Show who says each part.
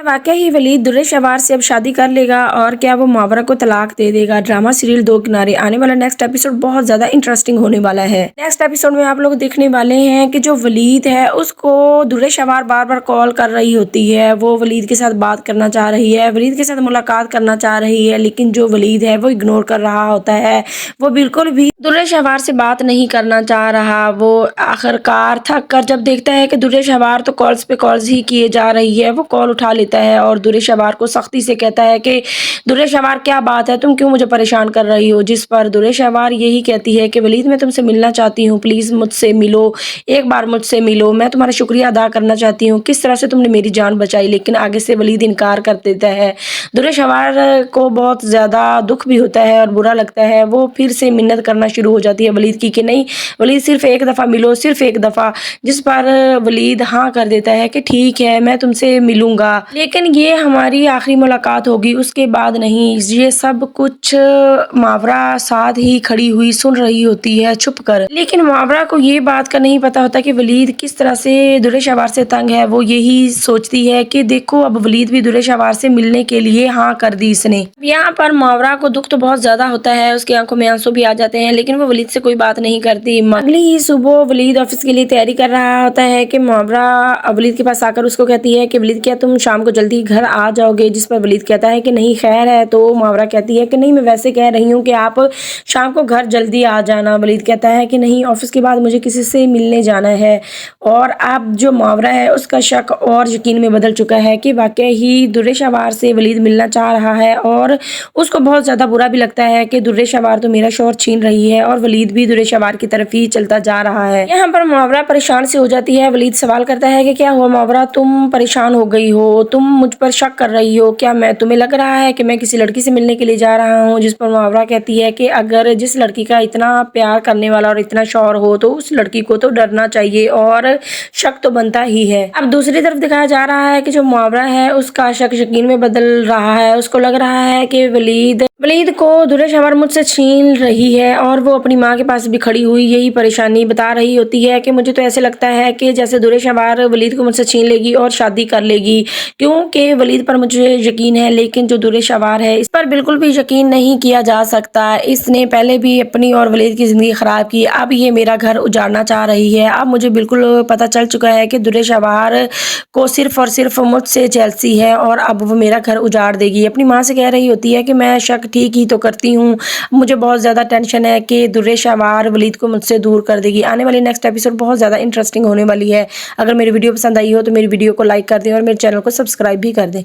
Speaker 1: वाकई ही वलीद दुर्रे शवार से अब शादी कर लेगा और क्या वो मावरा को तलाक दे देगा। ड्रामा सीरियल दो किनारे आने वाला नेक्स्ट एपिसोड बहुत ज्यादा इंटरेस्टिंग होने वाला है। नेक्स्ट एपिसोड में आप लोग देखने वाले हैं कि जो वलीद है उसको दुर्रे शवार बार बार कॉल कर रही होती है। वो वलीद के साथ बात करना चाह रही है, वलीद के साथ मुलाकात करना चाह रही है, लेकिन जो वलीद है वो इग्नोर कर रहा होता है। वो बिल्कुल भी दुर्रे शवार से बात नहीं करना चाह रहा। वो आखिरकार थक कर जब देखता है कि दुर्रे शवार तो कॉल्स पे कॉल्स ही किए जा रही है, वो कॉल उठा लेता है और दुर्रे शवार को सख्ती से कहता है कि दुर्रे शवार क्या बात है, तुम क्यों मुझे परेशान कर रही हो। जिस पर दुर्रे शवार यही कहती है कि वलीद मैं तुमसे मिलना चाहती हूँ, प्लीज़ मुझसे मिलो, एक बार मुझसे मिलो, मैं तुम्हारा शुक्रिया अदा करना चाहती हूँ, किस तरह से तुमने मेरी जान बचाई। लेकिन आगे से वलीद इनकार कर देता है। दुर्रे शवार को बहुत ज़्यादा दुख भी होता है और बुरा लगता है। वो फिर से मिन्नत करना शुरू हो जाती है वलीद की कि नहीं वलीद सिर्फ एक दफ़ा मिलो, सिर्फ एक दफ़ा। जिस पर वलीद हाँ कर देता है कि ठीक है मैं तुमसे मिलूंगा, लेकिन ये हमारी आखिरी मुलाकात होगी, उसके बाद नहीं। ये सब कुछ मावरा साथ ही खड़ी हुई सुन रही होती है छुप कर, लेकिन मावरा को ये बात का नहीं पता होता कि वलीद किस तरह से दुर्रे शवार से तंग है। वो यही सोचती है कि देखो अब वलीद भी दुर्रे शवार से मिलने के लिए हाँ कर दी इसने। यहाँ पर मावरा को दुख तो बहुत ज्यादा होता है, उसकी आंखों में आंसू भी आ जाते हैं, लेकिन वो वलीद से कोई बात नहीं करती। अगली ही सुबह वलीद ऑफिस के लिए तैयारी कर रहा होता है कि मावरा वलीद के पास आकर उसको कहती है कि वलीद क्या तुम शाम को जल्दी घर आ जाओगे। जिस पर वलीद कहता है कि नहीं खैर है। तो मावरा कहती है कि नहीं मैं वैसे कह रही हूँ कि आप शाम को घर जल्दी आ जाना। वलीद कहता है कि नहीं ऑफिस के बाद मुझे किसी से मिलने जाना है। और अब जो मावरा है उसका शक और यकीन में बदल चुका है कि वाकई ही दुर्रे शवार से वलीद मिलना चाह रहा है और उसको बहुत ज़्यादा बुरा भी लगता है कि दुर्रे शवार तो मेरा शौहर छीन रही है और वलीद भी दुर्रे शवार की तरफ ही चलता जा रहा है। यहाँ पर मावरा परेशान से हो जाती है। वलीद सवाल करता है कि क्या हुआ मावरा, तुम परेशान हो गई हो, तुम मुझ पर शक कर रही हो, क्या मैं तुम्हें लग रहा है कि मैं किसी लड़की से मिलने के लिए जा रहा हूँ। जिस पर मावरा कहती है कि अगर जिस लड़की का इतना प्यार करने वाला और इतना शौहर हो तो उस लड़की को तो डरना चाहिए और शक तो बनता ही है। अब दूसरी तरफ दिखाया जा रहा है कि जो मावरा है उसका शक यकीन में बदल रहा है। उसको लग रहा है कि वलीद को दुर्रे शवार मुझसे छीन रही है और वो अपनी माँ के पास भी खड़ी हुई यही परेशानी बता रही होती है कि मुझे तो ऐसे लगता है कि जैसे दुर्रे शवार वलीद को मुझसे छीन लेगी और शादी कर लेगी, क्योंकि वलीद पर मुझे यकीन है, लेकिन जो दुर्रे शवार है इस पर बिल्कुल भी यकीन नहीं किया जा सकता। इसने पहले भी अपनी और वलीद की जिंदगी खराब की, अब ये मेरा घर उजाड़ना चाह रही है। अब मुझे बिल्कुल पता चल चुका है कि दुर्रे शवार को सिर्फ और सिर्फ मुझसे जेलसी है और अब वो मेरा घर उजाड़ देगी। अपनी माँ से कह रही होती है कि मैं शक ठीक ही तो करती हूँ, मुझे बहुत ज़्यादा टेंशन है कि दुर्रे शवार वलीद को मुझसे दूर कर देगी। आने वाली नेक्स्ट एपिसोड बहुत ज़्यादा इंटरेस्टिंग होने वाली है। अगर मेरी वीडियो पसंद आई हो तो मेरी वीडियो को लाइक कर दें और मेरे चैनल को सब्सक्राइब भी कर दें।